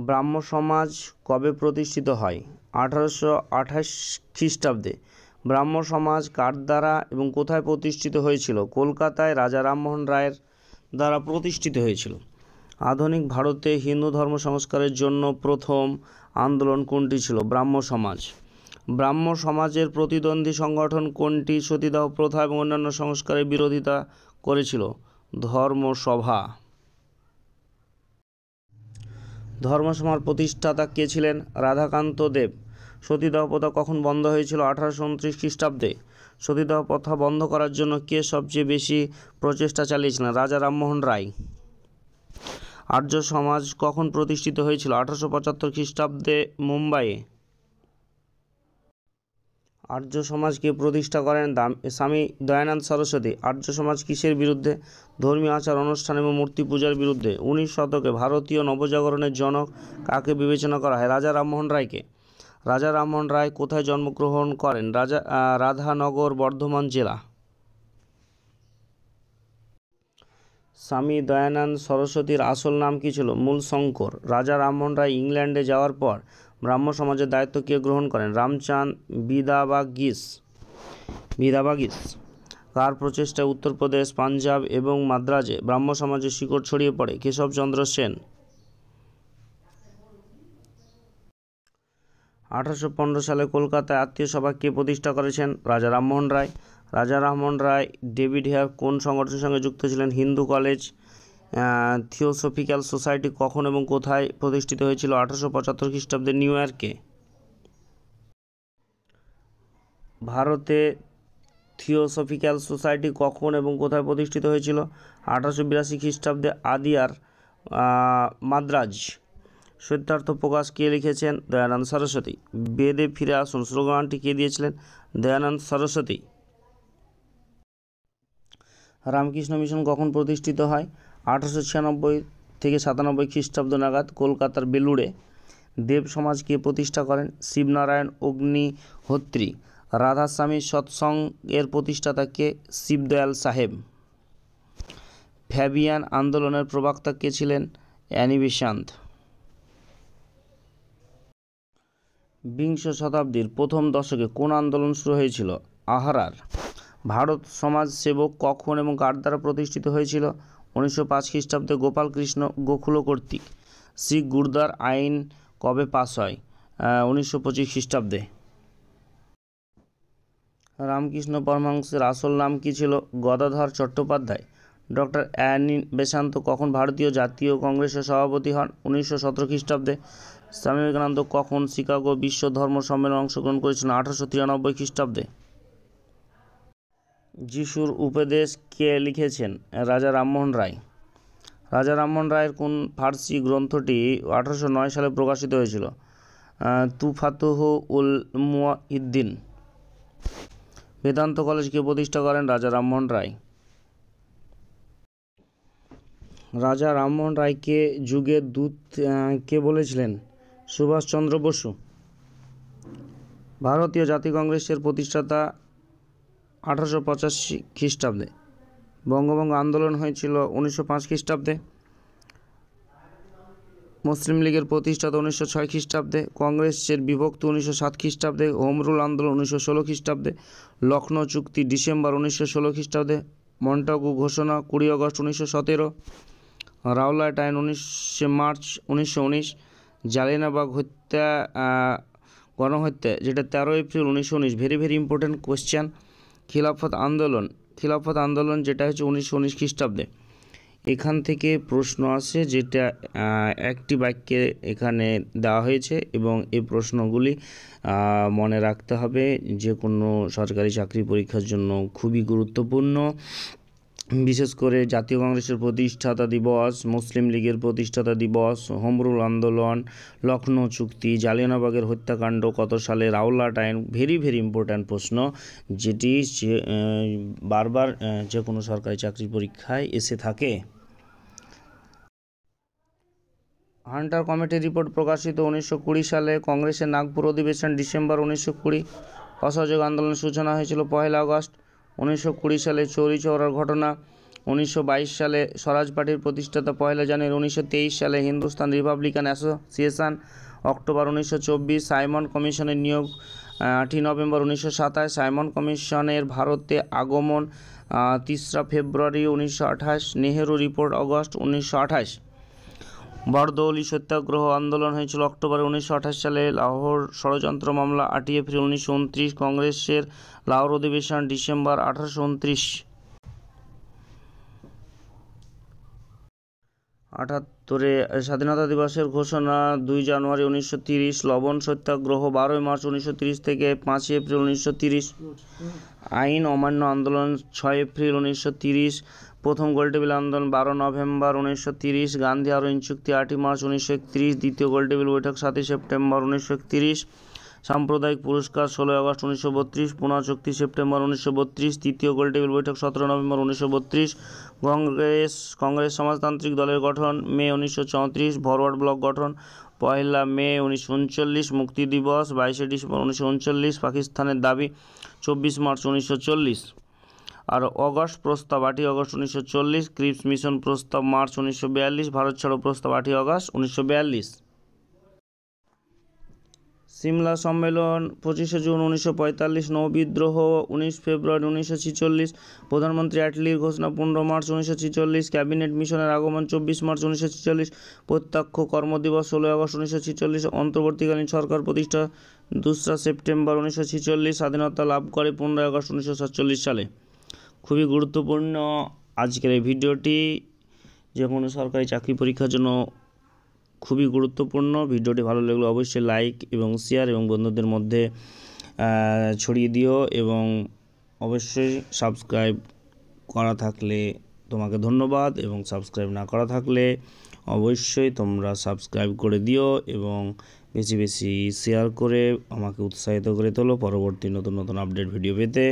ব্রাহ্ম সমাজ কবে প্রতিষ্ঠিত হয়? 1828 খ্রিস্টাব্দে। ব্রাহ্ম সমাজ কার দ্বারা এবং কোথায় প্রতিষ্ঠিত হয়েছিল? কলকাতায় রাজা রামমোহন রায়ের দ্বারা প্রতিষ্ঠিত হয়েছিল। আধুনিক ভারতে হিন্দু ধর্ম সংস্কারের জন্য প্রথম আন্দোলন কোনটি ছিল? ব্রাহ্ম সমাজ। ব্রাহ্ম সমাজের প্রতিদ্বন্দ্বী সংগঠন কোনটি সতীদাহ প্রথা এবং অন্যান্য সংস্কারের বিরোধিতা করেছিল? ধর্মসভা। ধর্মসভার প্রতিষ্ঠাতা কে ছিলেন? রাধাকান্ত দেব। সতীদাহ প্রথা কখন বন্ধ হয়েছিল? 1829 খ্রিস্টাব্দে। সতীদাহ প্রথা বন্ধ করার জন্য কে সবচেয়ে বেশি প্রচেষ্টা চালিয়েছিলেন? রাজা রামমোহন রায়। আর্য সমাজ কখন প্রতিষ্ঠিত হয়েছিল? 1875 খ্রিস্টাব্দে মুম্বাইয়ে। আর্য সমাজকে প্রতিষ্ঠা করেন স্বামী দয়ানন্দ সরস্বতী। আর্য সমাজ কিসের বিরুদ্ধে? ধর্মীয় আচার অনুষ্ঠান এবং মূর্তি পূজার বিরুদ্ধে। 19 শতকে ভারতীয় নবজাগরণের জনক কাকে বিবেচনা করা হয়? রাজা রামমোহন রায়কে। রাজা রামমোহন রায় কোথায় জন্মগ্রহণ করেন? রাধানগর, বর্ধমান জেলা। স্বামী দয়ানন্দ সরস্বতীর আসল নাম কী ছিল? মূলশঙ্কর। রাজা রামমোহন রায় ইংল্যান্ডে যাওয়ার পর ব্রাহ্ম সমাজের দায়িত্ব কে গ্রহণ করেন? রামচাঁদ বিদাবাগিস। কার প্রচেষ্টায় উত্তরপ্রদেশ, পাঞ্জাব এবং মাদ্রাজে ব্রাহ্ম সমাজের শিকড় ছড়িয়ে পড়ে? কেশবচন্দ্র সেন। 1815 সালে কলকাতায় আত্মীয় সভা কে প্রতিষ্ঠা করেছেন? রাজা রামমোহন রায়। রাজা রামমোহন রায় ডেভিড হেয়ার কোন সংগঠনের সঙ্গে যুক্ত ছিলেন? হিন্দু কলেজ। থিওসফিক্যাল সোসাইটি কখন এবং কোথায় প্রতিষ্ঠিত হয়েছিল? 1875 খ্রিস্টাব্দে নিউ ইয়র্কে। ভারতে থিওসফিক্যাল সোসাইটি কখন এবং কোথায় প্রতিষ্ঠিত হয়েছিল? 1882 খ্রিস্টাব্দে আদিয়ার, মাদ্রাজ। সত্যার্থ প্রকাশ কে লিখেছেন? দয়ানন্দ সরস্বতী। বেদে ফিরে আসুন স্লোগানটি কে দিয়েছিলেন? দয়ানন্দ সরস্বতী। রামকৃষ্ণ মিশন কখন প্রতিষ্ঠিত হয়? 1896 থেকে 97 খ্রিস্টাব্দ নাগাদ কলকাতার বেলুড়ে। দেব সমাজ কে প্রতিষ্ঠা করেন? শিবনারায়ণ অগ্নিহোত্রী। রাধাস্বামী সৎসঙ্গ এর প্রতিষ্ঠাতা কে? শিবদয়াল সাহেব। ফ্যাবিয়ান আন্দোলনের প্রবক্তা কে ছিলেন? Annie Besant. বিংশ শতাব্দীর প্রথম দশকে কোন আন্দোলন শুরু হয়েছিল? আহরার। ভারত সমাজ সেবক কখন এবং কার দ্বারা প্রতিষ্ঠিত হয়েছিল? 1905 খ্রিস্টাব্দে গোপালকৃষ্ণ গোখলে কর্তৃক। শিখ গুরদার আইন কবে পাস হয়? 1925 খ্রিস্টাব্দে। রামকৃষ্ণ পরমহংসের আসল নাম কী ছিল? Gadadhar Chattopadhyay. Doctor Annie Besant কখন ভারতীয় জাতীয় কংগ্রেসের সভাপতি হন? 1917 খ্রিস্টাব্দে। স্বামী বিবেকানন্দ কখন শিকাগো বিশ্ব ধর্ম সম্মেলনে অংশগ্রহণ করেছিলেন? 1893 খ্রিস্টাব্দে। যিশুর উপদেশ কে লিখেছেন? রাজা রামমোহন রায়। রাজা রামমোহন রায়ের কোন ফার্সি গ্রন্থটি 1809 সালে প্রকাশিত হয়েছিল? তুফাতুহ উল মুওয়াহিদ্দিন। বেদান্ত কলেজ কে প্রতিষ্ঠা করেন? রাজা রামমোহন রায়। রাজা রামমোহন রায়কে যুগের দূত কে বলেছিলেন? সুভাষচন্দ্র বসু। ভারতীয় জাতীয় কংগ্রেসের প্রতিষ্ঠাতা 1885 খ্রিস্টাব্দে। বঙ্গভঙ্গ আন্দোলন হয়েছিল 1905 খ্রিস্টাব্দে। মুসলিম লীগের প্রতিষ্ঠাতা 1906 খ্রিস্টাব্দে। কংগ্রেসের বিভক্তি 1907 খ্রিস্টাব্দে। হোম রুল আন্দোলন 1916 খ্রিস্টাব্দে। লখনৌ চুক্তি ডিসেম্বর 1916 খ্রিস্টাব্দে। মন্টাগু ঘোষণা 20 আগস্ট 1917। রাওলাট আইন 19 মার্চ 1919। জালিয়ানবাগ হত্যা, গণহত্যা যেটা 13 April 1919। Very very important question. খিলাফত আন্দোলন যেটা হচ্ছে 1919 খ্রিস্টাব্দে। এখান থেকে প্রশ্ন আসে যেটা একটি বাক্যে এখানে দেওয়া হয়েছে এবং এই প্রশ্নগুলি মনে রাখতে হবে, যে কোনো সরকারি চাকরি পরীক্ষার জন্য খুবই গুরুত্বপূর্ণ। বিশেষ করে জাতীয় কংগ্রেসের প্রতিষ্ঠাতা দিবস, মুসলিম লীগের প্রতিষ্ঠাতা দিবস, হোম রুল আন্দোলন, লখনৌ চুক্তি, জালিয়ানবাগের হত্যাকাণ্ড কত সালে, রাওলাট আইন, ভেরি ভেরি ইম্পর্ট্যান্ট প্রশ্ন, যেটি বারবার যে কোনো সরকারি চাকরি পরীক্ষায় এসে থাকে। হান্টার কমিটির রিপোর্ট প্রকাশিত 1920 সালে। কংগ্রেসের নাগপুর অধিবেশন ডিসেম্বর 1920। অসহযোগ আন্দোলনের সূচনা হয়েছিল 1 আগস্ট 1920 সালে। চৌরি চৌরার ঘটনা 1922 সালে স্বরাজ পার্টির প্রতিষ্ঠাতা 1 জানুয়ারি 1923 সালে Hindustan Republican association, October 1924 Simon কমিশনের নিয়োগ, 8 নভেম্বর 1927 সাইমন কমিশনের ভারতে আগমন, 3 ফেব্রুয়ারি 1928 নেহেরু রিপোর্ট, অগস্ট 1928 বরদৌলি সত্যাগ্রহ আন্দোলন হয়েছিল অক্টোবর 1928 সালে, লাহোর ষড়যন্ত্র মামলা 8 এপ্রিল 1929, কংগ্রেসের লাহোর অধিবেশন ডিসেম্বর 1829। 78 স্বাধীনতা দিবসের ঘোষণা 2 জানুয়ারি 1930, লবণ সত্যাগ্রহ 12 মার্চ 1930 থেকে 5 এপ্রিল 1930, আইন অমান্য আন্দোলন 6 এপ্রিল 1930, প্রথম গোলটেবিল আন্দোলন 12 নভেম্বর 1930, গান্ধী আরোহণ চুক্তি 8 মার্চ 1931, দ্বিতীয় গোলটেবিল বৈঠক 7 সেপ্টেম্বর 1931, সাম্প্রদায়িক পুরস্কার 16 আগস্ট 1932, পুনা চুক্তি সেপ্টেম্বর 1932, তৃতীয় গোলটেবিল বৈঠক 17 নভেম্বর 1932, কংগ্রেস সমাজতান্ত্রিক দলের গঠন মে 1934, ফরওয়ার্ড ব্লক গঠন 1 মে 1939, মুক্তি দিবস 22 ডিসেম্বর 1939, পাকিস্তানের দাবি 24 মার্চ 1940, আর অগস্ট প্রস্তাব 8 আগস্ট 1940, ক্রিপস মিশন প্রস্তাব মার্চ 1942, ভারত ছাড়ো প্রস্তাব 8 আগস্ট 1942, সিমলা সম্মেলন 25 জুন 1945, নৌ বিদ্রোহ 19 ফেব্রুয়ারি 1946, প্রধানমন্ত্রী অ্যাটলির ঘোষণা 15 মার্চ 1946, ক্যাবিনেট মিশনের আগমন 24 মার্চ 1946, প্রত্যক্ষ কর্মদিবস 16 আগস্ট 1946, অন্তর্বর্তীকালীন সরকার প্রতিষ্ঠা 2 সেপ্টেম্বর 1946, স্বাধীনতা লাভ করে 15 আগস্ট 1947 সালে। খুবই গুরুত্বপূর্ণ আজকের এই ভিডিওটি, যে কোনো সরকারি চাকরি পরীক্ষার জন্য খুবই গুরুত্বপূর্ণ। ভিডিওটি ভালো লাগলে অবশ্যই লাইক এবং শেয়ার এবং বন্ধুদের মধ্যে ছড়িয়ে দিও, এবং অবশ্যই সাবস্ক্রাইব করা থাকলে তোমাকে ধন্যবাদ, এবং সাবস্ক্রাইব না করা থাকলে অবশ্যই তোমরা সাবস্ক্রাইব করে দিও এবং বেশি বেশি শেয়ার করে আমাকে উৎসাহিত করে তোলো পরবর্তী নতুন নতুন আপডেট ভিডিও পেতে।